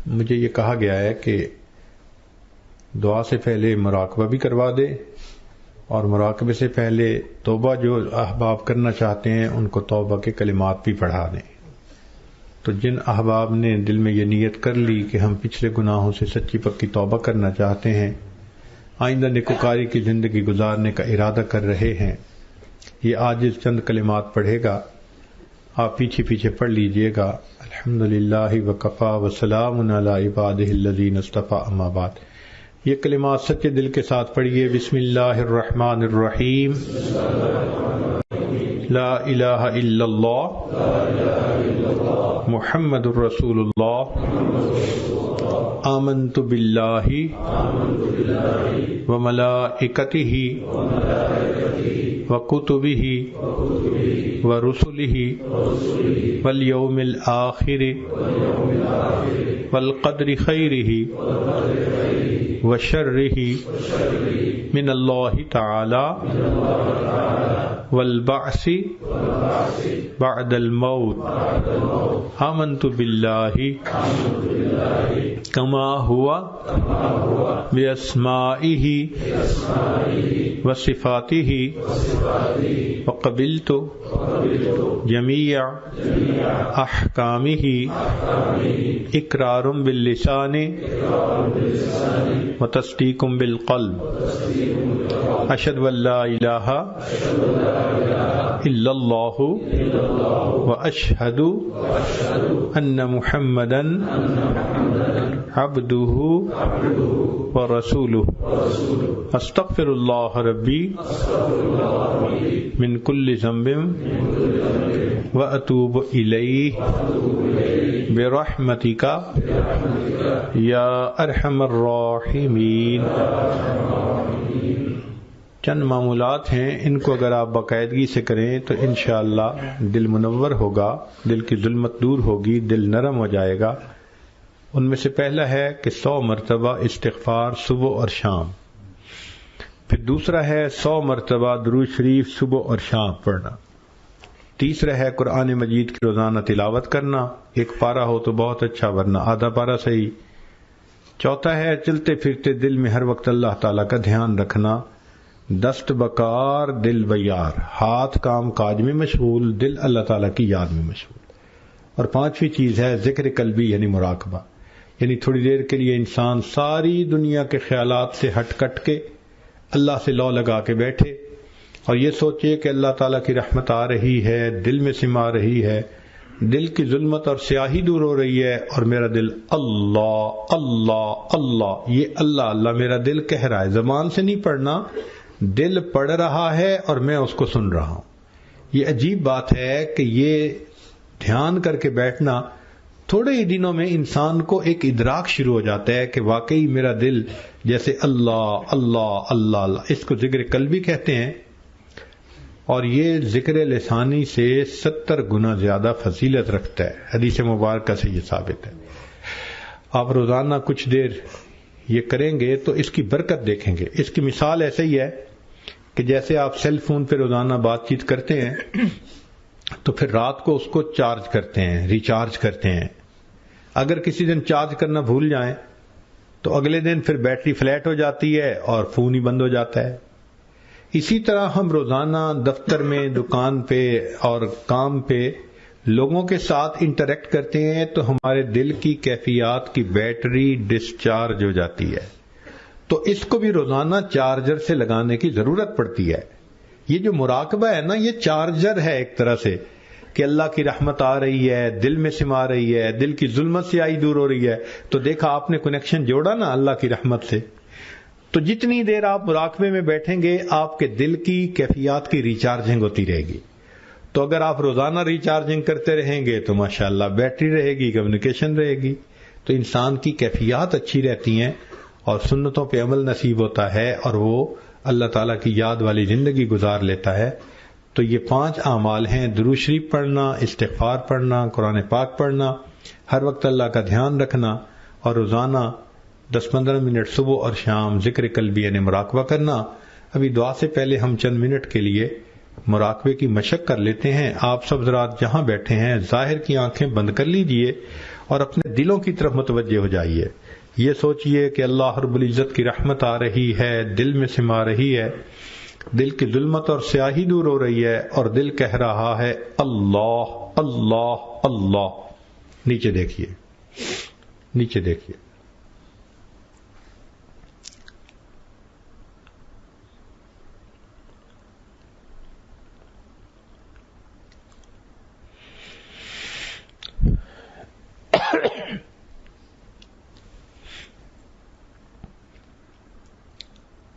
مجھے یہ کہا گیا ہے کہ دعا سے پہلے مراقبہ بھی کروا دے اور مراقبے سے پہلے توبہ جو احباب کرنا چاہتے ہیں ان کو توبہ کے کلمات بھی پڑھا دیں. تو جن احباب نے دل میں یہ نیت کر لی کہ ہم پچھلے گناہوں سے سچی پکی توبہ کرنا چاہتے ہیں، آئندہ نیکوکاری کی زندگی گزارنے کا ارادہ کر رہے ہیں، یہ عاجز چند کلمات پڑھے گا، آپ پیچھے پیچھے پڑھ لیجئے گا. الحمدللہ وکفا وسلام علی عبادہ الذین اصطفیٰ، اما بعد. یہ کلمات سچے دل کے ساتھ پڑھیے. بسم اللہ الرحمن الرحیم. لا الہ الا اللہ محمد الرسول اللہ آمنت باللہ وملائکتہ وکتبہ ورسلہ والیوم الآخر والقدر خیرہ وشرہ من اللہ تعالی والبعث بعد الموت. آمنت باللہ کما ہوا باسمائہ وصفاتہ وقبلت جمیع احکامہ اقرار باللسان وتصدیق بالقلب. اشہد ان لا الہ الا اللہ واشہد ان محمدا عبدہ ورسولہ. استغفر اللہ ربی من کل ذنب واتوب الیہ برحمتک یا ارحم الراحمین. چند معمولات ہیں، ان کو اگر آپ باقاعدگی سے کریں تو انشاءاللہ دل منور ہوگا، دل کی ظلمت دور ہوگی، دل نرم ہو جائے گا. ان میں سے پہلا ہے کہ 100 مرتبہ استغفار صبح اور شام، پھر دوسرا ہے 100 مرتبہ درود شریف صبح اور شام پڑھنا، تیسرا ہے قرآن مجید کی روزانہ تلاوت کرنا، ایک پارہ ہو تو بہت اچھا ورنہ آدھا پارہ صحیح. چوتھا ہے چلتے پھرتے دل میں ہر وقت اللہ تعالیٰ کا دھیان رکھنا، دست بکار دل بیار، ہاتھ کام کاج میں مشغول، دل اللہ تعالیٰ کی یاد میں مشغول. اور پانچویں چیز ہے ذکر قلبی یعنی مراقبہ، یعنی تھوڑی دیر کے لیے انسان ساری دنیا کے خیالات سے ہٹ کٹ کے اللہ سے لو لگا کے بیٹھے اور یہ سوچے کہ اللہ تعالیٰ کی رحمت آ رہی ہے، دل میں سما رہی ہے، دل کی ظلمت اور سیاہی دور ہو رہی ہے، اور میرا دل اللہ اللہ اللہ، یہ اللہ اللہ میرا دل کہہ رہا ہے، زبان سے نہیں پڑھنا، دل پڑھ رہا ہے اور میں اس کو سن رہا ہوں. یہ عجیب بات ہے کہ یہ دھیان کر کے بیٹھنا تھوڑے ہی دنوں میں انسان کو ایک ادراک شروع ہو جاتا ہے کہ واقعی میرا دل جیسے اللہ اللہ اللہ اللہ، اس کو ذکر قلبی کہتے ہیں. اور یہ ذکر لسانی سے 70 گنا زیادہ فضیلت رکھتا ہے، حدیث مبارکہ سے یہ ثابت ہے. آپ روزانہ کچھ دیر یہ کریں گے تو اس کی برکت دیکھیں گے. اس کی مثال ایسے ہی ہے کہ جیسے آپ سیل فون پہ روزانہ بات چیت کرتے ہیں تو پھر رات کو اس کو چارج کرتے ہیں، ریچارج کرتے ہیں. اگر کسی دن چارج کرنا بھول جائیں تو اگلے دن پھر بیٹری فلیٹ ہو جاتی ہے اور فون ہی بند ہو جاتا ہے. اسی طرح ہم روزانہ دفتر میں، دکان پہ اور کام پہ لوگوں کے ساتھ انٹریکٹ کرتے ہیں تو ہمارے دل کی کیفیات کی بیٹری ڈسچارج ہو جاتی ہے. تو اس کو بھی روزانہ چارجر سے لگانے کی ضرورت پڑتی ہے. یہ جو مراقبہ ہے نا، یہ چارجر ہے ایک طرح سے کہ اللہ کی رحمت آ رہی ہے، دل میں سما رہی ہے، دل کی ظلمت سے آئی دور ہو رہی ہے. تو دیکھا آپ نے کنیکشن جوڑا نا اللہ کی رحمت سے. تو جتنی دیر آپ مراقبے میں بیٹھیں گے آپ کے دل کی کیفیات کی ریچارجنگ ہوتی رہے گی. تو اگر آپ روزانہ ریچارجنگ کرتے رہیں گے تو ماشاءاللہ بیٹری رہے گی، کمیونیکیشن رہے گی، تو انسان کی کیفیات اچھی رہتی ہیں اور سنتوں پہ عمل نصیب ہوتا ہے اور وہ اللہ تعالیٰ کی یاد والی زندگی گزار لیتا ہے. تو یہ 5 اعمال ہیں: درود شریف پڑھنا، استغفار پڑھنا، قرآن پاک پڑھنا، ہر وقت اللہ کا دھیان رکھنا، اور روزانہ 10-15 منٹ صبح اور شام ذکر قلبی یعنی مراقبہ کرنا. ابھی دعا سے پہلے ہم چند منٹ کے لیے مراقبے کی مشق کر لیتے ہیں. آپ سب حضرات جہاں بیٹھے ہیں ظاہر کی آنکھیں بند کر لیجئے اور اپنے دلوں کی طرف متوجہ ہو جائیے. یہ سوچئے کہ اللہ رب العزت کی رحمت آ رہی ہے، دل میں سما رہی ہے، دل کی ظلمت اور سیاہی دور ہو رہی ہے، اور دل کہہ رہا ہے اللہ اللہ اللہ. نیچے دیکھیے، نیچے دیکھیے.